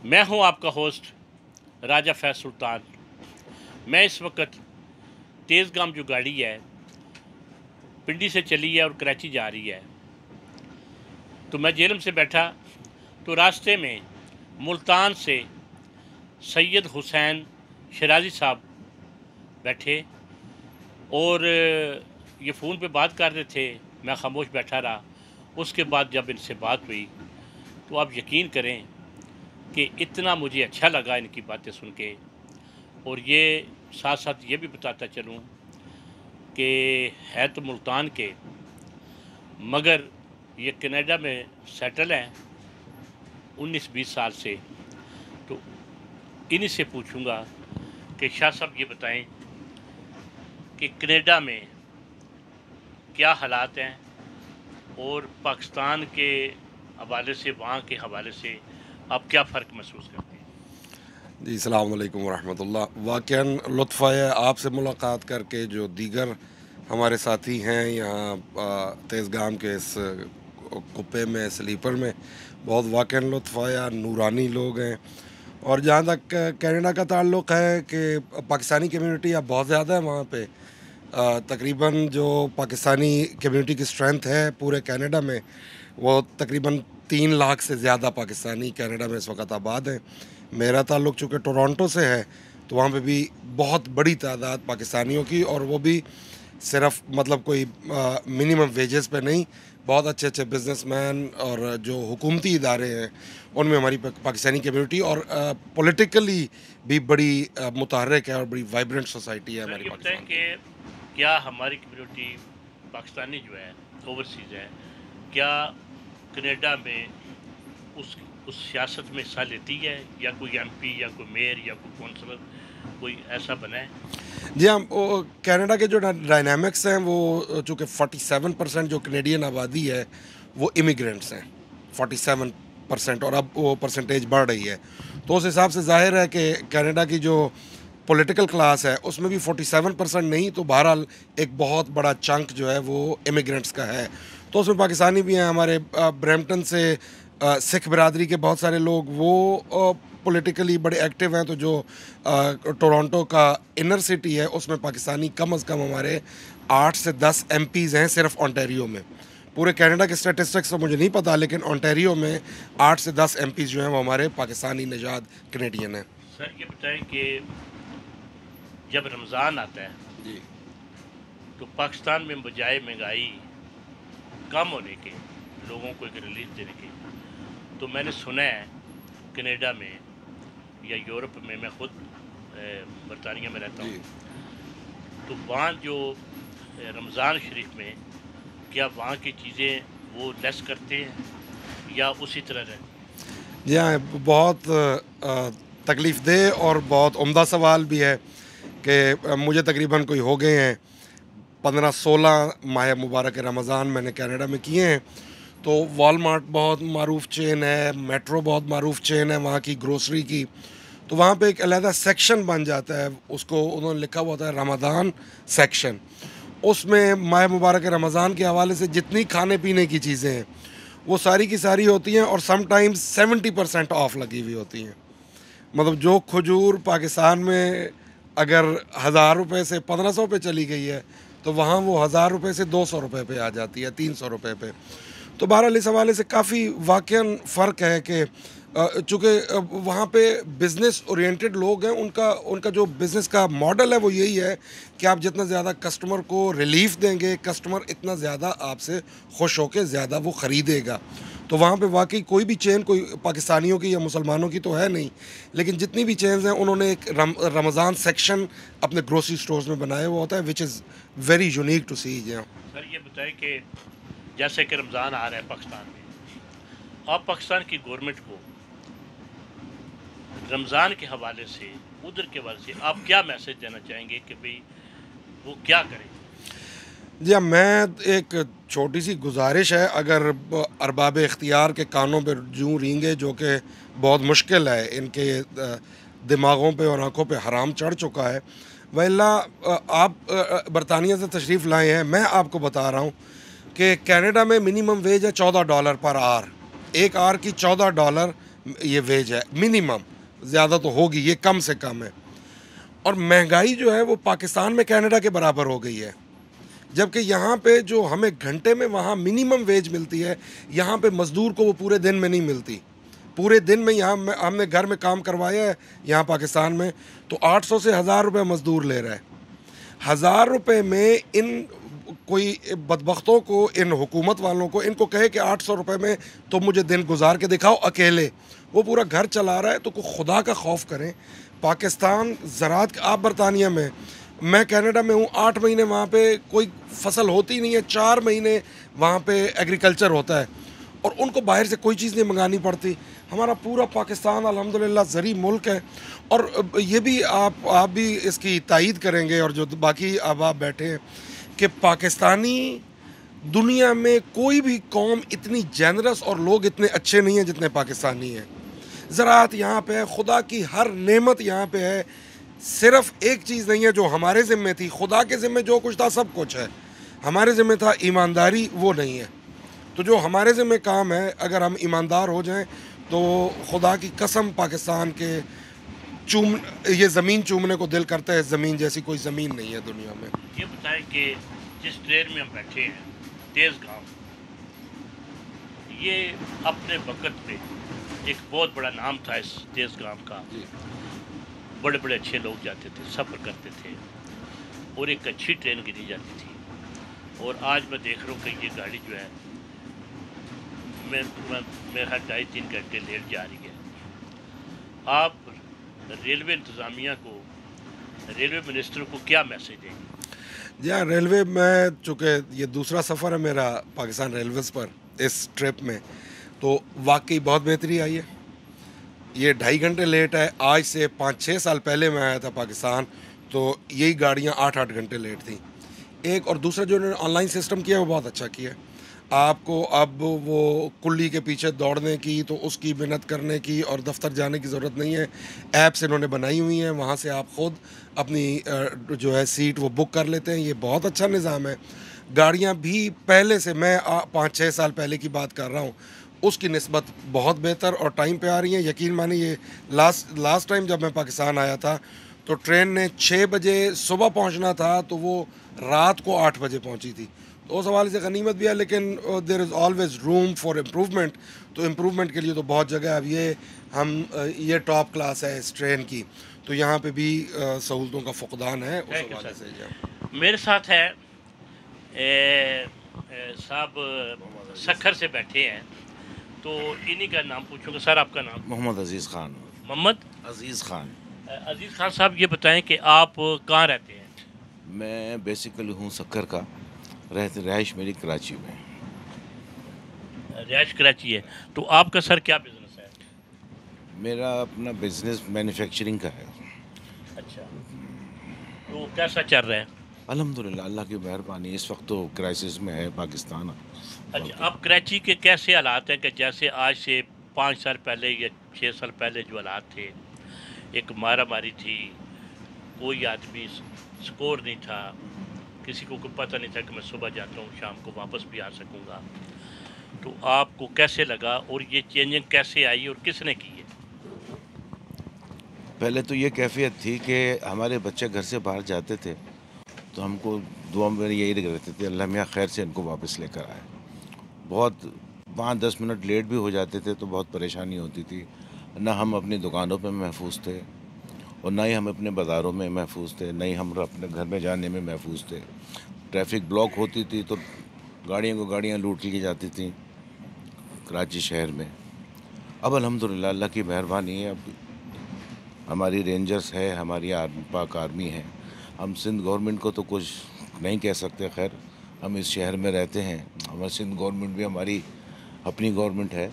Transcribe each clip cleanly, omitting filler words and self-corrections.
मैं हूं आपका होस्ट राजा फैज सुल्तान। मैं इस वक्त तेज़गाम जो गाड़ी है पिंडी से चली है और कराची जा रही है, तो मैं जेलम से बैठा तो रास्ते में मुल्तान से सैयद हुसैन शराजी साहब बैठे और ये फ़ोन पे बात कर रहे थे। मैं खामोश बैठा रहा। उसके बाद जब इनसे बात हुई तो आप यकीन करें कि इतना मुझे अच्छा लगा इनकी बातें सुन के। और ये साथ साथ ये भी बताता चलूँ कि है तो मुल्तान के, मगर ये कनाडा में सेटल हैं 19-20 साल से। तो इन्हीं से पूछूंगा कि शाह साहब ये बताएं कि कनाडा में क्या हालात हैं और पाकिस्तान के हवाले से, वहाँ के हवाले से आप क्या फ़र्क महसूस करते हैं? जी अस्सलाम वालेकुम वरहमतुल्लाह। वाक़यान लुत्फ़ है आपसे मुलाकात करके। जो दीगर हमारे साथी हैं यहाँ तेज़गाम के इस कुप्पे में, स्लीपर में, बहुत वाक़यान लुत्फ़ आया। नूरानी लोग हैं। और जहाँ तक कनाडा का ताल्लुक़ है कि पाकिस्तानी कम्यूनिटी अब बहुत ज़्यादा है वहाँ पे। तकरीबन जो पाकिस्तानी कम्यूनिटी की स्ट्रेंथ है पूरे कनाडा में, वो तकरीबन 3 लाख से ज़्यादा पाकिस्तानी कनाडा में इस वक्त आबाद हैं। मेरा ताल्लुक़ चूँकि टोरंटो से है, तो वहाँ पे भी बहुत बड़ी तादाद पाकिस्तानियों की, और वो भी सिर्फ मतलब कोई मिनिमम वेजेस पे नहीं, बहुत अच्छे अच्छे बिजनेसमैन और जो हुकूमती इदारे हैं उनमें हमारी पाकिस्तानी कम्युनिटी, और पॉलिटिकली भी बड़ी मुतहर्रिक है और बड़ी वाइब्रेंट सोसाइटी है सर हमारी ये बताएं पाकिस्तान कि की। क्या हमारी कम्युनिटी पाकिस्तानी जो है ओवरसीज़ है, क्या कनाडा में उस सियासत में हिस्सा लेती है, या कोई एमपी या कोई मेयर या कोई कौंसलर कोई ऐसा बना है? जी हाँ, वो कनाडा के जो डायनामिक्स हैं वो चूँकि 47% जो कनेडियन आबादी है वो इमिग्रेंट्स हैं, 47%, और अब वो परसेंटेज बढ़ रही है। तो उस हिसाब से ज़ाहिर है कि कनाडा की जो पॉलिटिकल क्लास है उसमें भी 47% नहीं, तो बहरहाल एक बहुत बड़ा चंक जो है वो इमिग्रेंट्स का है। तो उसमें पाकिस्तानी भी हैं। हमारे ब्रैम्पटन से सिख बिरादरी के बहुत सारे लोग वो पॉलिटिकली बड़े एक्टिव हैं। तो जो टोरंटो का इनर सिटी है उसमें पाकिस्तानी कम अज़ कम हमारे 8 से 10 एमपीज़ हैं सिर्फ ओंटारियो में। पूरे कनाडा के स्टैटिस्टिक्स तो मुझे नहीं पता, लेकिन ओंटारियो में 8 से 10 एमपीज़ जो हैं वो हमारे पाकिस्तानी निजात कनेडियन हैं। सर ये बताएं कि जब रमज़ान आता है जी तो पाकिस्तान में बजाय महंगाई कम होने के, लोगों को एक रिलीफ देने के, तो मैंने सुना है कनाडा में या यूरोप में, मैं खुद बरतानिया में रहता हूँ, जी तो वहाँ जो रमज़ान शरीफ में क्या वहाँ की चीज़ें वो लेस करते हैं या उसी तरह रहते? जी हाँ, बहुत तकलीफ़ दे और बहुत उम्दा सवाल भी है कि मुझे तकरीबन कोई हो गए हैं 15-16 माह मुबारक रमज़ान मैंने कनाडा में किए हैं। तो वॉलमार्ट बहुत मारूफ़ चेन है, मेट्रो बहुत मारूफ़ चेन है वहाँ की ग्रोसरी की। तो वहाँ पे एक अलहदा सेक्शन बन जाता है, उसको उन्होंने लिखा हुआ होता है रमज़ान सेक्शन। उसमें माह मुबारक रमज़ान के हवाले से जितनी खाने पीने की चीज़ें हैं वो सारी की सारी होती हैं, और समटाइम्स 70% ऑफ लगी हुई होती हैं। मतलब जो खजूर पाकिस्तान में अगर 1000 रुपये से 1500 पे चली गई है, तो वहाँ वो 1000 रुपये से 200 रुपये पे आ जाती है, 300 रुपये पे। तो बहरहाल इस हवाले से काफ़ी वाक़यान फ़र्क है कि चूँकि वहाँ पे बिज़नेस ओरिएंटेड लोग हैं, उनका उनका जो बिज़नेस का मॉडल है वो यही है कि आप जितना ज़्यादा कस्टमर को रिलीफ़ देंगे, कस्टमर इतना ज़्यादा आपसे खुश होकर ज़्यादा वो ख़रीदेगा। तो वहाँ पे वाकई कोई भी चेन कोई पाकिस्तानियों की या मुसलमानों की तो है नहीं, लेकिन जितनी भी चेन्स हैं उन्होंने एक रमज़ान सेक्शन अपने ग्रोसरी स्टोर्स में बनाया हुआ होता है, which is very unique to see. Sir ये बताएं कि जैसे कि रमज़ान आ रहा है पाकिस्तान में, आप पाकिस्तान की गवर्नमेंट को रमज़ान के हवाले से, उधर के हवाले से आप क्या मैसेज देना चाहेंगे कि भाई वो क्या करें? जी हाँ, मैं एक छोटी सी गुजारिश है, अगर अरबाब इख्तियार के कानों पे जूं रेंगे, जो कि बहुत मुश्किल है, इनके दिमागों पे और आंखों पे हराम चढ़ चुका है। वल्ला आप बरतानिया से तशरीफ़ लाए हैं, मैं आपको बता रहा हूँ कि कनाडा में मिनिमम वेज है $14 पर आवर। एक आवर की $14 ये वेज है मिनिमम, ज़्यादा तो होगी, ये कम से कम है। और महंगाई जो है वो पाकिस्तान में कनाडा के बराबर हो गई है, जबकि यहाँ पे जो हमें घंटे में वहाँ मिनिमम वेज मिलती है, यहाँ पे मज़दूर को वो पूरे दिन में नहीं मिलती। पूरे दिन में यहाँ हमने घर में काम करवाया है यहाँ पाकिस्तान में, तो 800 से 1000 रुपये मज़दूर ले रहा है। 1000 रुपये में इन कोई बदबख्तों को, इन हुकूमत वालों को, इनको कहे कि 800 रुपये में तो मुझे दिन गुजार के दिखाओ अकेले, वो पूरा घर चला रहा है। तो खुदा का खौफ करें। पाकिस्तान ज़राअत, आप बरतानिया में, मैं कनाडा में हूँ, 8 महीने वहाँ पे कोई फसल होती नहीं है, 4 महीने वहाँ पे एग्रीकल्चर होता है और उनको बाहर से कोई चीज़ नहीं मंगानी पड़ती। हमारा पूरा पाकिस्तान अल्हम्दुलिल्लाह ज़री मुल्क है। और ये भी आप भी इसकी तायीद करेंगे और जो बाकी आप बैठे हैं कि पाकिस्तानी, दुनिया में कोई भी कौम इतनी जेनरस और लोग इतने अच्छे नहीं हैं जितने पाकिस्तानी हैं। ज़राअत यहाँ पे है, खुदा की हर नेमत यहाँ पे है। सिर्फ एक चीज़ नहीं है जो हमारे ज़िम्मे थी, खुदा के ज़िम्मे जो कुछ था सब कुछ है। हमारे ज़िम्मे था ईमानदारी, वो नहीं है। तो जो हमारे ज़िम्मे काम है, अगर हम ईमानदार हो जाएं तो खुदा की कसम पाकिस्तान के ये ज़मीन चूमने को दिल करता है। ज़मीन जैसी कोई ज़मीन नहीं है दुनिया में। ये बताएं कि जिस ट्रेन में हम बैठे हैं, तेज़ गाँव, ये अपने वक़्त पे एक बहुत बड़ा नाम था इस तेज़ गाँव का। बड़े बड़े अच्छे लोग जाते थे, सफ़र करते थे और एक अच्छी ट्रेन गिनी जाती थी। और आज मैं देख रहा हूँ कि ये गाड़ी जो है मेरा 2.5-3 घंटे लेट जा रही है। आप रेलवे इंतज़ामिया को, रेलवे मिनिस्टर को क्या मैसेज देंगे? जी हाँ, रेलवे में, चूँकि ये दूसरा सफ़र है मेरा पाकिस्तान रेलवेज़ पर इस ट्रिप में, तो वाकई बहुत बेहतरी आई है। ये 2.5 घंटे लेट है। आज से 5-6 साल पहले मैं आया था पाकिस्तान, तो यही गाड़ियाँ 8-8 घंटे लेट थी। एक और दूसरा जो इन्होंने ऑनलाइन सिस्टम किया वो बहुत अच्छा किया है। आपको अब वो कुल्ली के पीछे दौड़ने की, तो उसकी मिन्नत करने की और दफ्तर जाने की ज़रूरत नहीं है। ऐप्स इन्होंने बनाई हुई हैं, वहाँ से आप ख़ुद अपनी जो है सीट वो बुक कर लेते हैं। ये बहुत अच्छा निज़ाम है। गाड़ियाँ भी पहले से, मैं 5-6 साल पहले की बात कर रहा हूँ, उसकी निस्बत बहुत बेहतर और टाइम पे आ रही हैं। यकीन मानिए, ये लास्ट टाइम जब मैं पाकिस्तान आया था तो ट्रेन ने 6 बजे सुबह पहुंचना था, तो वो रात को 8 बजे पहुंची थी। तो उस हवाले से गनीमत भी है, लेकिन there is always room for improvement. तो इम्प्रूवमेंट के लिए तो बहुत जगह है। अब ये टॉप क्लास है इस ट्रेन की, तो यहाँ पे भी सहूलतों का फुकदान है उस हवाले से। मेरे साथ है साहब सखर से बैठे हैं, तो इन्हीं का नाम पूछूंगा। सर, आपका नाम? मोहम्मद अजीज़ ख़ान। मोहम्मद अजीज़ ख़ान। अजीज़ खान साहब, ये बताएं कि आप कहाँ रहते हैं? मैं बेसिकली हूँ सक्कर का, रहाइश मेरी कराची में। रिहाइश कराची है। तो आपका सर क्या बिज़नेस है? मेरा अपना बिज़नेस मैन्युफैक्चरिंग का है। अच्छा, तो कैसा चल रहा है? अल्हम्दुलिल्लाह, अल्लाह की मेहरबानी। इस वक्त तो क्राइसिस में है पाकिस्तान। अच्छा, अब कराची के कैसे हालात हैं कि जैसे आज से 5 साल पहले या 6 साल पहले जो हालात थे, एक मारा मारी थी, कोई आदमी स्कोर नहीं था, किसी को कोई पता नहीं था कि मैं सुबह जाता हूँ शाम को वापस भी आ सकूँगा। तो आपको कैसे लगा और ये चेंजिंग कैसे आई और किसने की है? पहले तो ये कैफियत थी कि हमारे बच्चे घर से बाहर जाते थे तो हमको दुआ में यही रहते थे, अल्लाह मियाँ खैर से इनको वापस लेकर आए। बहुत 5-10 मिनट लेट भी हो जाते थे तो बहुत परेशानी होती थी। ना हम अपनी दुकानों पे महफूज थे और ना ही हम अपने बाज़ारों में महफूज थे, ना ही हम अपने घर में जाने में महफूज थे। ट्रैफिक ब्लॉक होती थी तो गाड़ियाँ लूट ली जाती थी कराची शहर में। अब अल्हम्दुलिल्लाह अल्लाह की मेहरबानी है, अब हमारी रेंजर्स है, हमारी पाक आर्मी है। हम सिंध गवर्नमेंट को तो कुछ नहीं कह सकते, खैर हम इस शहर में रहते हैं, हमारी सिंध गवर्नमेंट भी हमारी अपनी गवर्नमेंट है।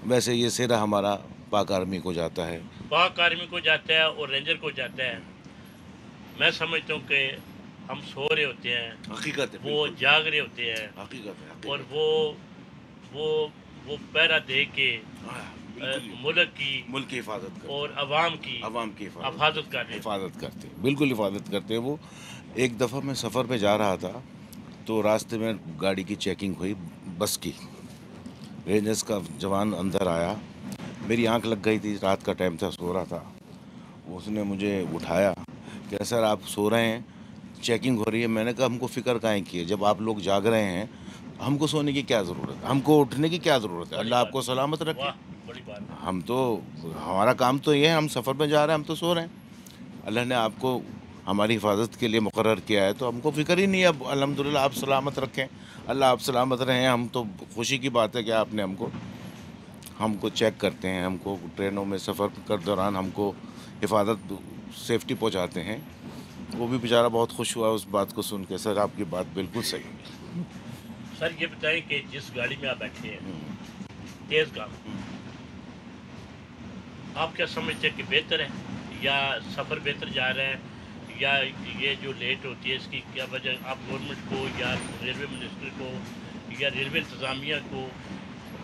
वैसे ये सिरा हमारा पाक आर्मी को जाता है, पाक आर्मी को जाता है और रेंजर को जाता है। मैं समझता हूँ कि हम सो रहे होते हैं, हकीकत है, वो जाग रहे होते हैं, हकीकत है, और वो पहरा दे के मुल्क की हिफाजत करते और अवाम की हिफाजत कर रहे हैं। हिफाजत करते हैं, बिल्कुल हिफाजत करते हैं वो। एक दफ़ा मैं सफ़र पे जा रहा था तो रास्ते में गाड़ी की चेकिंग हुई, बस की। रेंजर्स का जवान अंदर आया मेरी आंख लग गई थी, रात का टाइम था, सो रहा था। उसने मुझे उठाया, कह सर आप सो रहे हैं, चेकिंग हो रही है। मैंने कहा हमको फ़िक्र काहे की है, जब आप लोग जाग रहे हैं हमको सोने की क्या ज़रूरत है, हमको उठने की क्या ज़रूरत है। अल्लाह आपको सलामत रखे। वाह, बड़ी बात है। हम तो, हमारा काम तो ये है, हम सफ़र में जा रहे हैं, हम तो सो रहे हैं। अल्लाह ने आपको हमारी हिफाजत के लिए मुकर्रर किया है, तो हमको फ़िक्र ही नहीं है। अब अल्हम्दुलिल्लाह आप सलामत रखें, अल्लाह आप सलामत रहें। हम तो खुशी की बात है कि आपने हमको चेक करते हैं, हमको ट्रेनों में सफ़र कर दौरान हमको हिफाजत सेफ्टी पहुंचाते हैं। वो भी बेचारा बहुत खुश हुआ उस बात को सुन के। सर आपकी बात बिल्कुल सही है। सर ये बताएं कि जिस गाड़ी में आप बैठे हैं तेज़ गाम, आप क्या समझते हैं कि बेहतर है या सफ़र बेहतर जा रहा है, या ये जो लेट होती है इसकी क्या वजह, आप गवर्नमेंट को या रेलवे मिनिस्टर को या रेलवे इंतज़ामिया को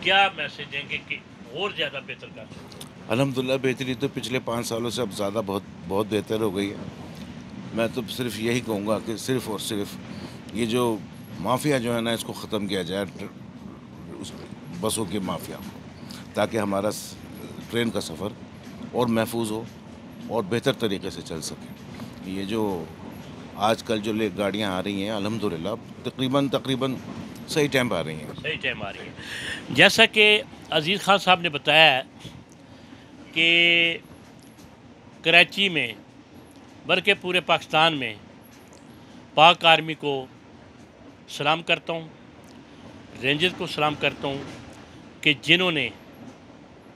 क्या मैसेज देंगे कि और ज़्यादा बेहतर कर सकते हैं? अल्हम्दुलिल्लाह बेहतरी तो पिछले 5 सालों से अब ज़्यादा बहुत बहुत बेहतर हो गई है। मैं तो सिर्फ यही कहूँगा कि सिर्फ़ और सिर्फ ये जो माफिया जो है ना, इसको ख़त्म किया जाए, उस बसों के माफिया को, ताकि हमारा ट्रेन का सफ़र और महफूज हो और बेहतर तरीके से चल सके। ये जो आजकल जो गाड़ियाँ आ रही हैं अल्हम्दुलिल्लाह तकरीबन सही टाइम पर आ रही हैं। सही टाइम आ रही है। जैसा कि अज़ीज़ खान साहब ने बताया है कि कराची में बल्कि पूरे पाकिस्तान में पाक आर्मी को सलाम करता हूँ, रेंजर को सलाम करता हूँ कि जिन्होंने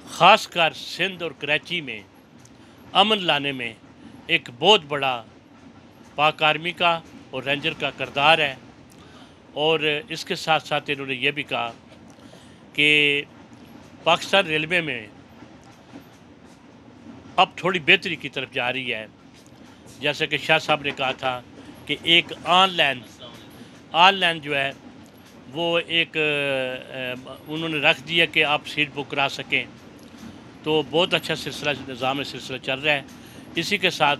ख़ासकर सिंध और कराची में अमन लाने में एक बहुत बड़ा पाक आर्मी का और रेंजर का किरदार है। और इसके साथ साथ इन्होंने ये भी कहा कि पाकिस्तान रेलवे में अब थोड़ी बेहतरी की तरफ जा रही है। जैसे कि शाह साहब ने कहा था कि एक ऑनलाइन जो है वो एक उन्होंने रख दिया कि आप सीट बुक करा सकें, तो बहुत अच्छा सिलसिला, निज़ाम सिलसिला चल रहा है। इसी के साथ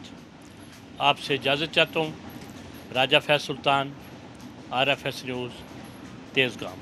आपसे इजाज़त चाहता हूँ। राजा फैज़ सुल्तान, RFS न्यूज़, तेज़ गाम।